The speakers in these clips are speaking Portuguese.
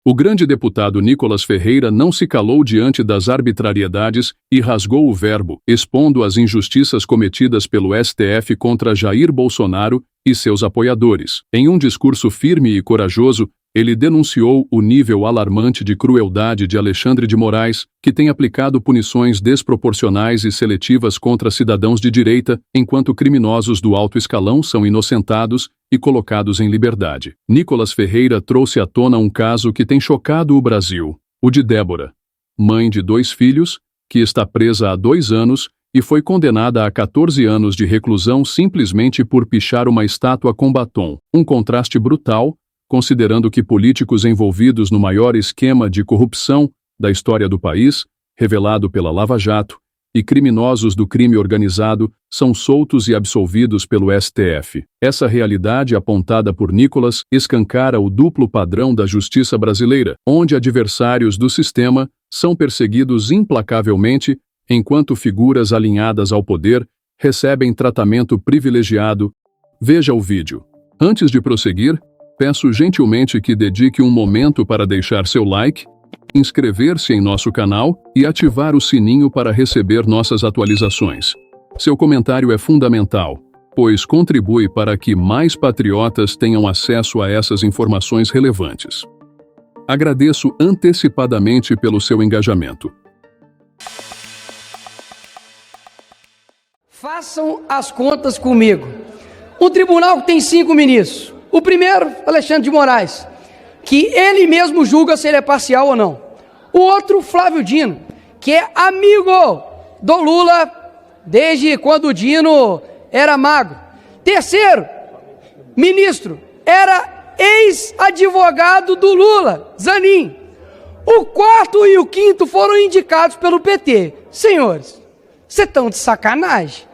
O grande deputado Nicolas Ferreira não se calou diante das arbitrariedades e rasgou o verbo, expondo as injustiças cometidas pelo STF contra Jair Bolsonaro e seus apoiadores. Em um discurso firme e corajoso, ele denunciou o nível alarmante de crueldade de Alexandre de Moraes, que tem aplicado punições desproporcionais e seletivas contra cidadãos de direita, enquanto criminosos do alto escalão são inocentados e colocados em liberdade. Nicolas Ferreira trouxe à tona um caso que tem chocado o Brasil, o de Débora, mãe de 2 filhos, que está presa há 2 anos e foi condenada a 14 anos de reclusão simplesmente por pichar uma estátua com batom. Um contraste brutal, considerando que políticos envolvidos no maior esquema de corrupção da história do país, revelado pela Lava Jato, e criminosos do crime organizado são soltos e absolvidos pelo STF. Essa realidade apontada por Nicolas escancara o duplo padrão da justiça brasileira, onde adversários do sistema são perseguidos implacavelmente, enquanto figuras alinhadas ao poder recebem tratamento privilegiado. Veja o vídeo. Antes de prosseguir, peço gentilmente que dedique um momento para deixar seu like, inscrever-se em nosso canal e ativar o sininho para receber nossas atualizações. Seu comentário é fundamental, pois contribui para que mais patriotas tenham acesso a essas informações relevantes. Agradeço antecipadamente pelo seu engajamento. Façam as contas comigo. Um tribunal que tem 5 ministros. O primeiro, Alexandre de Moraes, que ele mesmo julga se ele é parcial ou não. O outro, Flávio Dino, que é amigo do Lula desde quando o Dino era magro. Terceiro, ministro, era ex-advogado do Lula, Zanin. O quarto e o quinto foram indicados pelo PT. Senhores, vocês estão de sacanagem?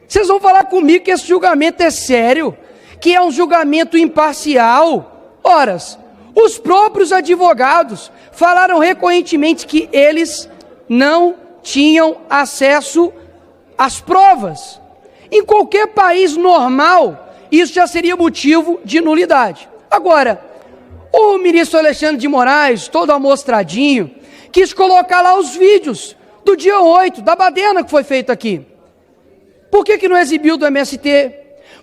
Vocês vão falar comigo que esse julgamento é sério? Que é um julgamento imparcial? Horas, os próprios advogados falaram recorrentemente que eles não tinham acesso às provas. Em qualquer país normal, isso já seria motivo de nulidade. Agora, o ministro Alexandre de Moraes, todo amostradinho, quis colocar lá os vídeos do dia 8, da baderna que foi feita aqui. Por que não exibiu do MST?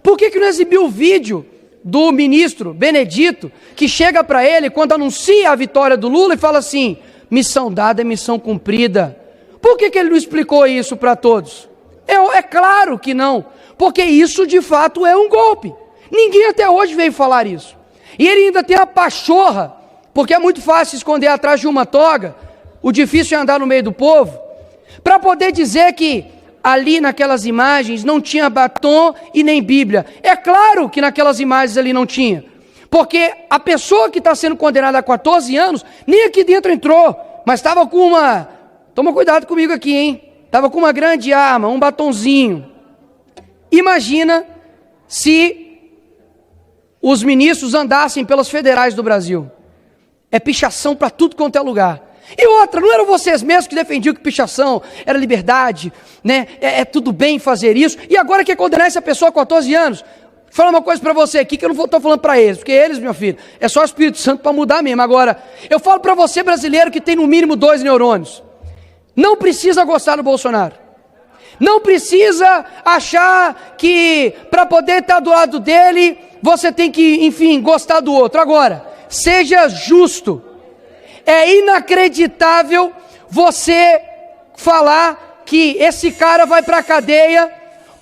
Por que não exibiu o vídeo do ministro Benedito, que chega para ele quando anuncia a vitória do Lula e fala assim, missão dada é missão cumprida? Por que ele não explicou isso para todos? É claro que não, porque isso de fato é um golpe. Ninguém até hoje veio falar isso. E ele ainda tem a pachorra, porque é muito fácil esconder atrás de uma toga, o difícil é andar no meio do povo, para poder dizer que ali naquelas imagens não tinha batom e nem Bíblia. É claro que naquelas imagens ali não tinha, porque a pessoa que está sendo condenada a 14 anos, nem aqui dentro entrou, mas estava com uma, toma cuidado comigo aqui, hein? Estava com uma grande arma, um batonzinho. Imagina se os ministros andassem pelas federais do Brasil. É pichação para tudo quanto é lugar. E outra, não eram vocês mesmos que defendiam que pichação era liberdade, né? É tudo bem fazer isso, e agora quer condenar essa pessoa a 14 anos? Vou falar uma coisa para você aqui que eu não estou falando para eles, porque eles, meu filho, é só o Espírito Santo para mudar mesmo. Agora, eu falo para você brasileiro que tem no mínimo 2 neurônios, não precisa gostar do Bolsonaro, não precisa achar que para poder estar do lado dele, você tem que, enfim, gostar do outro. Agora, seja justo. É inacreditável você falar que esse cara vai para a cadeia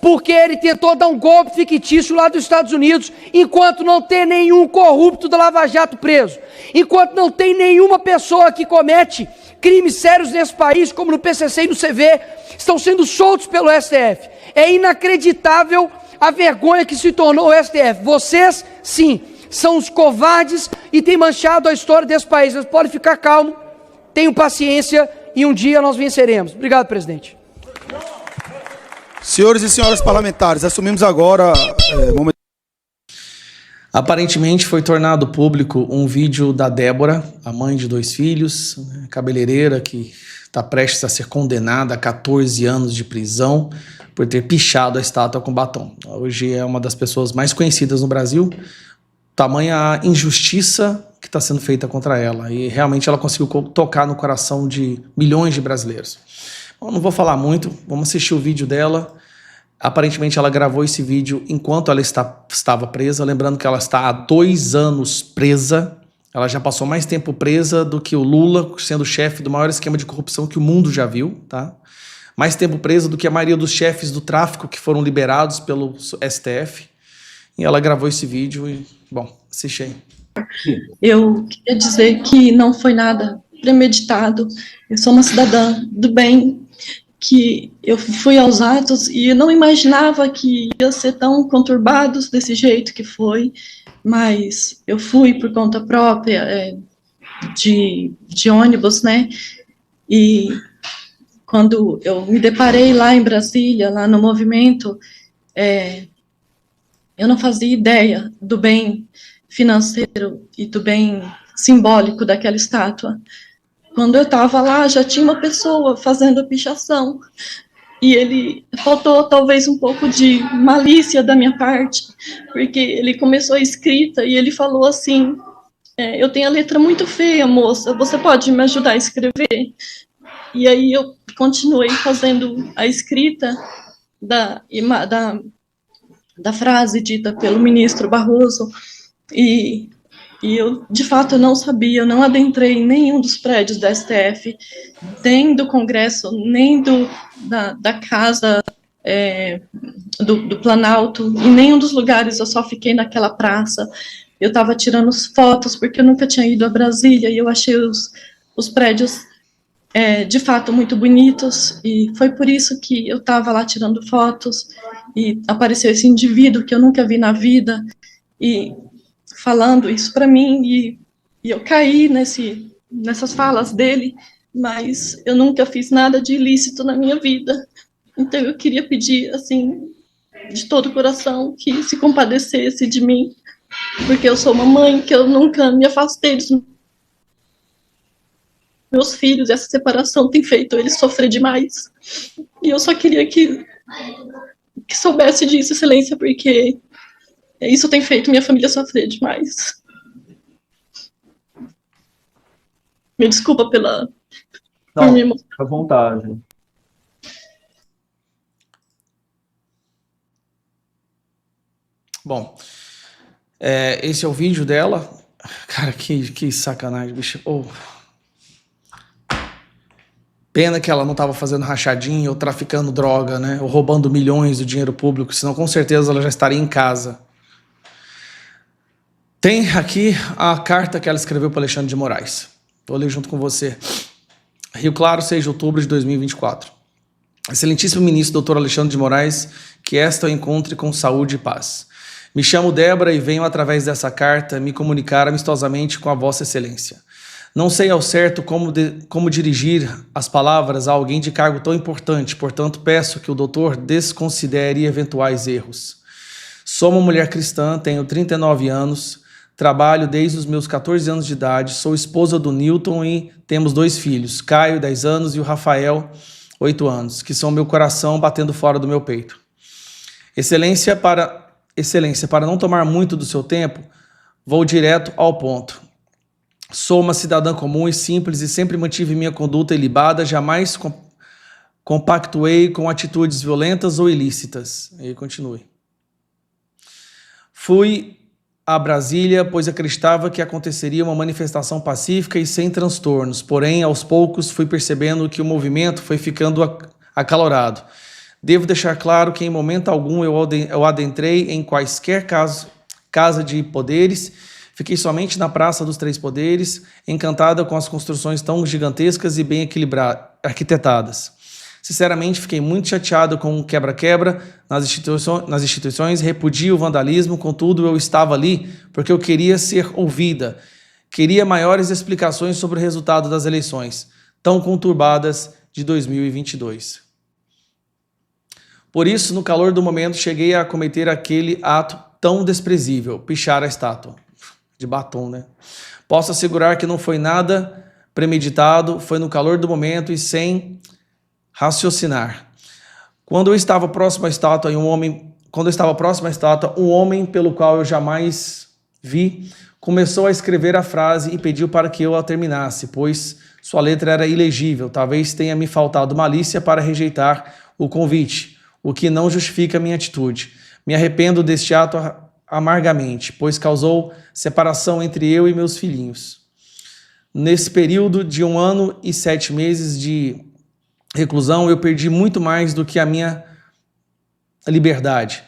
porque ele tentou dar um golpe fictício lá dos Estados Unidos, enquanto não tem nenhum corrupto da Lava Jato preso, enquanto não tem nenhuma pessoa que comete crimes sérios nesse país, como no PCC e no CV, estão sendo soltos pelo STF. É inacreditável a vergonha que se tornou o STF. Vocês, sim, são os covardes e têm manchado a história desse país. Mas pode ficar calmo, tenham paciência e um dia nós venceremos. Obrigado, presidente. Senhores e senhoras parlamentares, assumimos agora momento. Aparentemente foi tornado público um vídeo da Débora, a mãe de 2 filhos, cabeleireira, que está prestes a ser condenada a 14 anos de prisão por ter pichado a estátua com batom. Hoje é uma das pessoas mais conhecidas no Brasil. Tamanha a injustiça que está sendo feita contra ela. E realmente ela conseguiu tocar no coração de milhões de brasileiros. Bom, não vou falar muito, vamos assistir o vídeo dela. Aparentemente ela gravou esse vídeo enquanto ela estava presa, lembrando que ela está há 2 anos presa. Ela já passou mais tempo presa do que o Lula, sendo chefe do maior esquema de corrupção que o mundo já viu, tá? Mais tempo presa do que a maioria dos chefes do tráfico que foram liberados pelo STF. E ela gravou esse vídeo e, bom, assiste aí. Eu queria dizer que não foi nada premeditado. Eu sou uma cidadã do bem, que eu fui aos atos e não imaginava que ia ser tão conturbados desse jeito que foi, mas eu fui por conta própria, de ônibus, né? E quando eu me deparei lá em Brasília, lá no movimento, eu não fazia ideia do bem financeiro e do bem simbólico daquela estátua. Quando eu estava lá, já tinha uma pessoa fazendo a pichação, e faltou talvez um pouco de malícia da minha parte, porque ele começou a escrita e ele falou assim, eu tenho a letra muito feia, moça, você pode me ajudar a escrever? E aí eu continuei fazendo a escrita da frase dita pelo ministro Barroso, e eu, de fato, eu não sabia, eu não adentrei em nenhum dos prédios da STF, nem do Congresso, nem da Casa do Planalto, em nenhum dos lugares, eu só fiquei naquela praça. Eu estava tirando fotos, porque eu nunca tinha ido a Brasília, e eu achei os prédios, de fato, muito bonitos, e foi por isso que eu estava lá tirando fotos, e apareceu esse indivíduo que eu nunca vi na vida, e falando isso para mim, e eu caí nessas falas dele, mas eu nunca fiz nada de ilícito na minha vida. Então eu queria pedir, assim, de todo o coração, que se compadecesse de mim, porque eu sou uma mãe, que eu nunca me afastei dos meus filhos, e essa separação tem feito eles sofrer demais. E eu só queria que soubesse disso, excelência, porque isso tem feito minha família sofrer demais. Me desculpa pela... Não, fica à vontade. Bom, esse é o vídeo dela. Cara, que sacanagem, bicho. Oh. Pena que ela não estava fazendo rachadinha ou traficando droga, né? Ou roubando milhões do dinheiro público, senão com certeza ela já estaria em casa. Tem aqui a carta que ela escreveu para Alexandre de Moraes. Vou ler junto com você. Rio Claro, 6 de outubro de 2024. Excelentíssimo ministro Dr. Alexandre de Moraes, que esta eu encontre com saúde e paz. Me chamo Débora e venho através dessa carta me comunicar amistosamente com a Vossa Excelência. Não sei ao certo como dirigir as palavras a alguém de cargo tão importante, portanto peço que o doutor desconsidere eventuais erros. Sou uma mulher cristã, tenho 39 anos, trabalho desde os meus 14 anos de idade, sou esposa do Newton e temos 2 filhos, Caio, 10 anos, e o Rafael, 8 anos, que são meu coração batendo fora do meu peito. Excelência, para não tomar muito do seu tempo, vou direto ao ponto. Sou uma cidadã comum e simples e sempre mantive minha conduta ilibada, jamais compactuei com atitudes violentas ou ilícitas. E continue. Fui a Brasília, pois acreditava que aconteceria uma manifestação pacífica e sem transtornos, porém, aos poucos fui percebendo que o movimento foi ficando acalorado. Devo deixar claro que em momento algum eu adentrei em quaisquer casa de poderes, fiquei somente na Praça dos Três Poderes, encantada com as construções tão gigantescas e bem arquitetadas. Sinceramente, fiquei muito chateado com o quebra-quebra nas instituições, repudio o vandalismo, contudo eu estava ali porque eu queria ser ouvida, queria maiores explicações sobre o resultado das eleições, tão conturbadas de 2022. Por isso, no calor do momento, cheguei a cometer aquele ato tão desprezível, pichar a estátua. De batom, né? Posso assegurar que não foi nada premeditado, foi no calor do momento e sem raciocinar. Quando eu estava próximo à estátua, um homem pelo qual eu jamais vi, começou a escrever a frase e pediu para que eu a terminasse, pois sua letra era ilegível. Talvez tenha me faltado malícia para rejeitar o convite, o que não justifica minha atitude. Me arrependo deste ato amargamente, pois causou separação entre eu e meus filhinhos. Nesse período de 1 ano e 7 meses de reclusão, eu perdi muito mais do que a minha liberdade.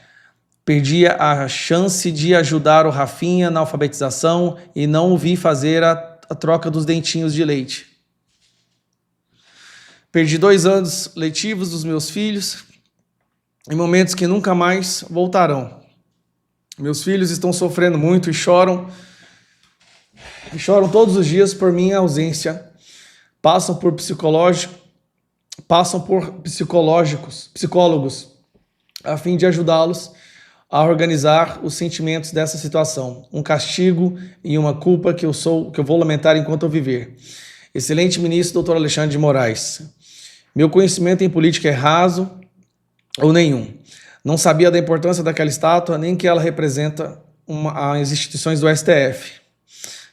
Perdi a chance de ajudar o Rafinha na alfabetização e não o vi fazer a troca dos dentinhos de leite. Perdi 2 anos letivos dos meus filhos em momentos que nunca mais voltarão. Meus filhos estão sofrendo muito e choram todos os dias por minha ausência. Passam por psicólogos a fim de ajudá-los a organizar os sentimentos dessa situação, um castigo e uma culpa que eu vou lamentar enquanto eu viver. Excelente ministro, Dr. Alexandre de Moraes. Meu conhecimento em política é raso ou nenhum. Não sabia da importância daquela estátua, nem que ela representa as instituições do STF.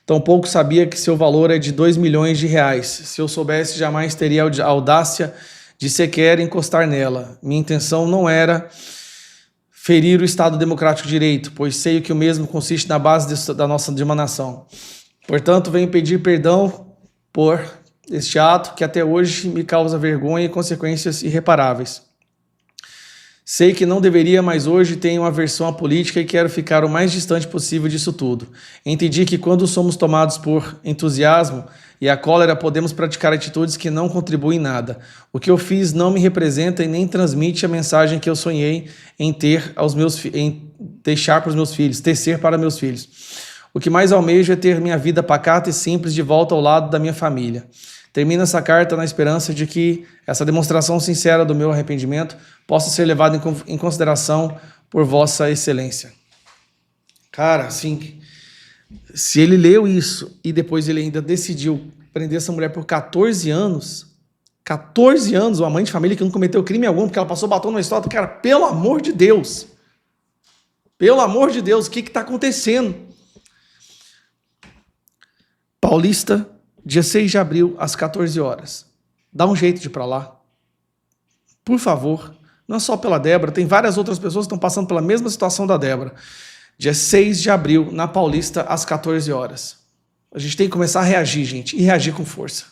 Tampouco sabia que seu valor é de 2 milhões de reais. Se eu soubesse, jamais teria a audácia de sequer encostar nela. Minha intenção não era ferir o Estado Democrático de Direito, pois sei que o mesmo consiste na base de uma nação. Portanto, venho pedir perdão por este ato que até hoje me causa vergonha e consequências irreparáveis. Sei que não deveria, mas hoje tenho aversão à política e quero ficar o mais distante possível disso tudo. Entendi que quando somos tomados por entusiasmo e a cólera, podemos praticar atitudes que não contribuem em nada. O que eu fiz não me representa e nem transmite a mensagem que eu sonhei em deixar para os meus filhos, tecer para meus filhos. O que mais almejo é ter minha vida pacata e simples de volta ao lado da minha família. Termino essa carta na esperança de que essa demonstração sincera do meu arrependimento possa ser levada em consideração por Vossa Excelência. Cara, assim, se ele leu isso e depois ele ainda decidiu prender essa mulher por 14 anos, uma mãe de família que não cometeu crime algum, porque ela passou batom na estátua, cara, pelo amor de Deus, o que está acontecendo? Paulista, dia 6 de abril, às 14 horas. Dá um jeito de ir para lá. Por favor. Não é só pela Débora, tem várias outras pessoas que estão passando pela mesma situação da Débora. Dia 6 de abril, na Paulista, às 14 horas. A gente tem que começar a reagir, gente, e reagir com força.